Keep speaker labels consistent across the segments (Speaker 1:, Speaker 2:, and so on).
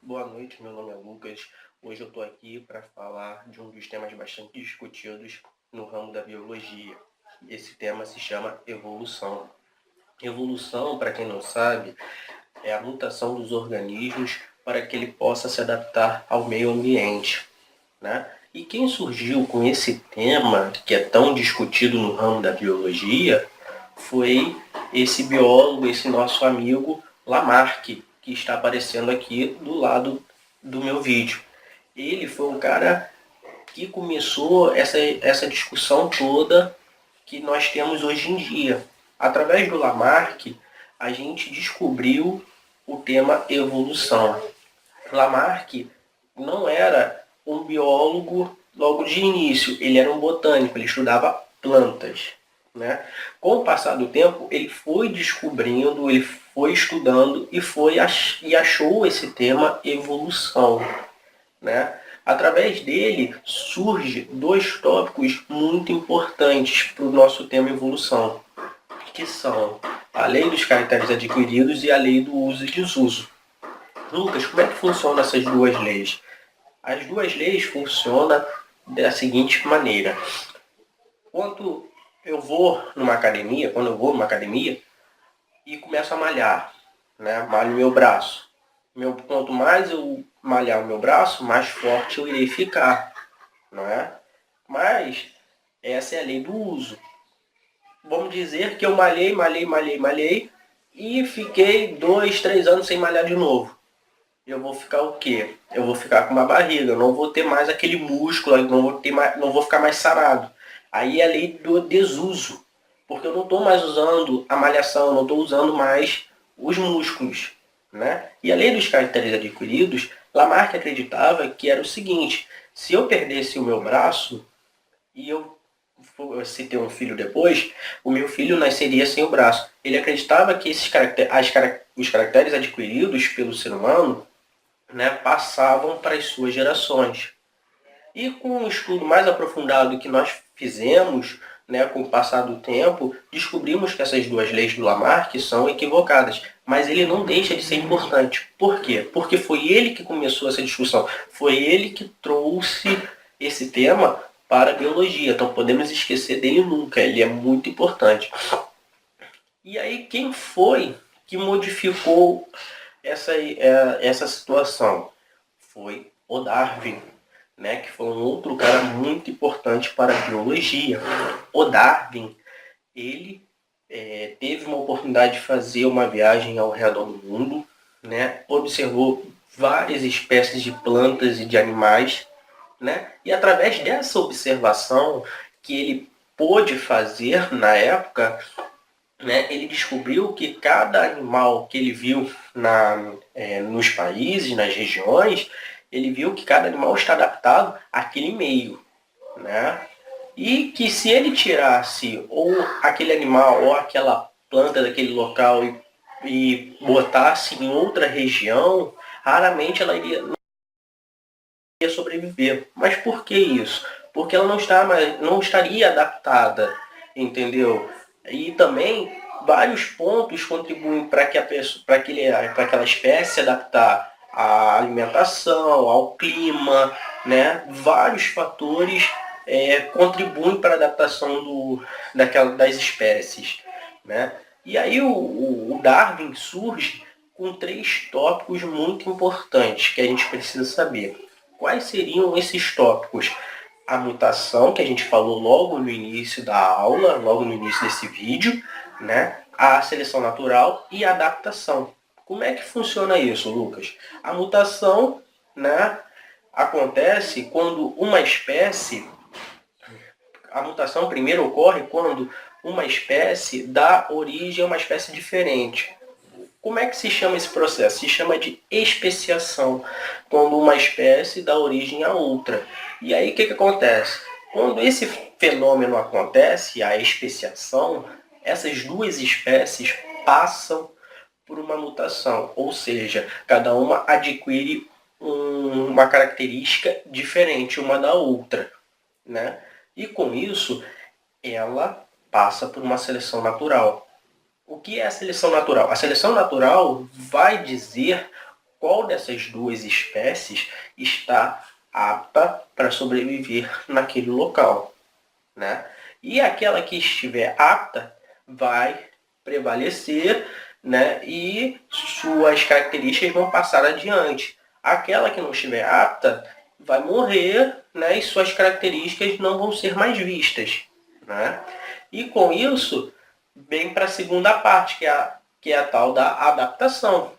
Speaker 1: Boa noite, meu nome é Lucas. Hoje eu estou aqui para falar de um dos temas bastante discutidos no ramo da biologia. Esse tema se chama evolução. Evolução, para quem não sabe, é a mutação dos organismos para que ele possa se adaptar ao meio ambiente, né? E quem surgiu com esse tema, que é tão discutido no ramo da biologia, foi esse biólogo, esse nosso amigo Lamarck, que está aparecendo aqui do lado do meu vídeo. Ele foi o cara que começou essa discussão toda que nós temos hoje em dia. Através do Lamarck, a gente descobriu o tema evolução. Lamarck não era um biólogo logo de início, ele era um botânico, ele estudava plantas, né? Com o passar do tempo, ele foi descobrindo, ele foi estudando e achou esse tema evolução, né? Através dele surge dois tópicos muito importantes para o nosso tema evolução, que são a lei dos caracteres adquiridos e a lei do uso e desuso. Lucas, como é que funcionam essas duas leis? As duas leis funcionam da seguinte maneira. Quando eu vou numa academia, e começo a malhar, né? Malho meu braço. Quanto mais eu malhar o meu braço, mais forte eu irei ficar, não é? Mas essa é a lei do uso. Vamos dizer que eu malhei e fiquei 2, 3 anos sem malhar de novo. Eu vou ficar o quê? Eu vou ficar com uma barriga, eu não vou ter mais aquele músculo, não vou ficar mais sarado. Aí é a lei do desuso, porque eu não estou mais usando a malhação, eu não estou usando mais os músculos, né? E a lei dos caracteres adquiridos, Lamarck acreditava que era o seguinte: se eu perdesse o meu braço e se ter um filho depois, o meu filho nasceria sem o braço. Ele acreditava que os caracteres adquiridos pelo ser humano, né, passavam para as suas gerações. E com um estudo mais aprofundado que nós fizemos, né, com o passar do tempo, descobrimos que essas duas leis do Lamarck são equivocadas. Mas ele não deixa de ser importante. Por quê? Porque foi ele que começou essa discussão. Foi ele que trouxe esse tema para a biologia. Então podemos esquecer dele nunca. Ele é muito importante. E aí quem foi que modificou essa situação? Foi o Darwin, né, que foi um outro cara muito importante para a biologia. O Darwin, ele teve uma oportunidade de fazer uma viagem ao redor do mundo, né, observou várias espécies de plantas e de animais, né, e através dessa observação que ele pôde fazer na época, né, ele descobriu que cada animal que ele viu nos países, nas regiões, ele viu que cada animal está adaptado àquele meio, né? E que se ele tirasse ou aquele animal ou aquela planta daquele local e botasse em outra região, raramente ela iria sobreviver. Mas por que isso? Porque ela não estaria adaptada, entendeu? E também vários pontos contribuem para que para aquela espécie se adaptar à alimentação, ao clima, né? Vários fatores contribuem para a adaptação das espécies, né? E aí o Darwin surge com três tópicos muito importantes que a gente precisa saber. Quais seriam esses tópicos? A mutação, que a gente falou logo no início da aula, logo no início desse vídeo, né? A seleção natural e a adaptação. Como é que funciona isso, Lucas? A mutação, né, acontece quando uma espécie... A mutação primeiro ocorre quando uma espécie dá origem a uma espécie diferente. Como é que se chama esse processo? Se chama de especiação, quando uma espécie dá origem a outra. E aí o que acontece? Quando esse fenômeno acontece, a especiação, essas duas espécies passam por uma mutação, ou seja, cada uma adquire uma característica diferente uma da outra, né? E com isso, ela passa por uma seleção natural. O que é a seleção natural? A seleção natural vai dizer qual dessas duas espécies está apta para sobreviver naquele local, né? E aquela que estiver apta vai prevalecer, né? E suas características vão passar adiante. Aquela que não estiver apta vai morrer, né? E suas características não vão ser mais vistas, né? E com isso, vem para a segunda parte, que é a tal da adaptação,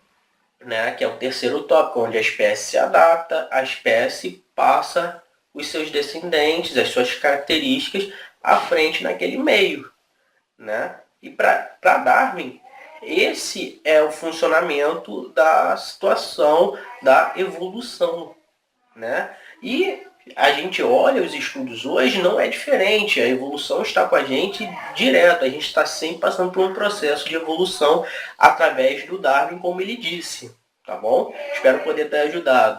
Speaker 1: né? Que é o terceiro tópico, onde a espécie se adapta, a espécie passa os seus descendentes, as suas características à frente naquele meio, né? E para Darwin, esse é o funcionamento da situação da evolução, né? E a gente olha os estudos hoje, não é diferente. A evolução está com a gente direto. A gente está sempre passando por um processo de evolução através do Darwin, como ele disse. Tá bom? Espero poder ter ajudado.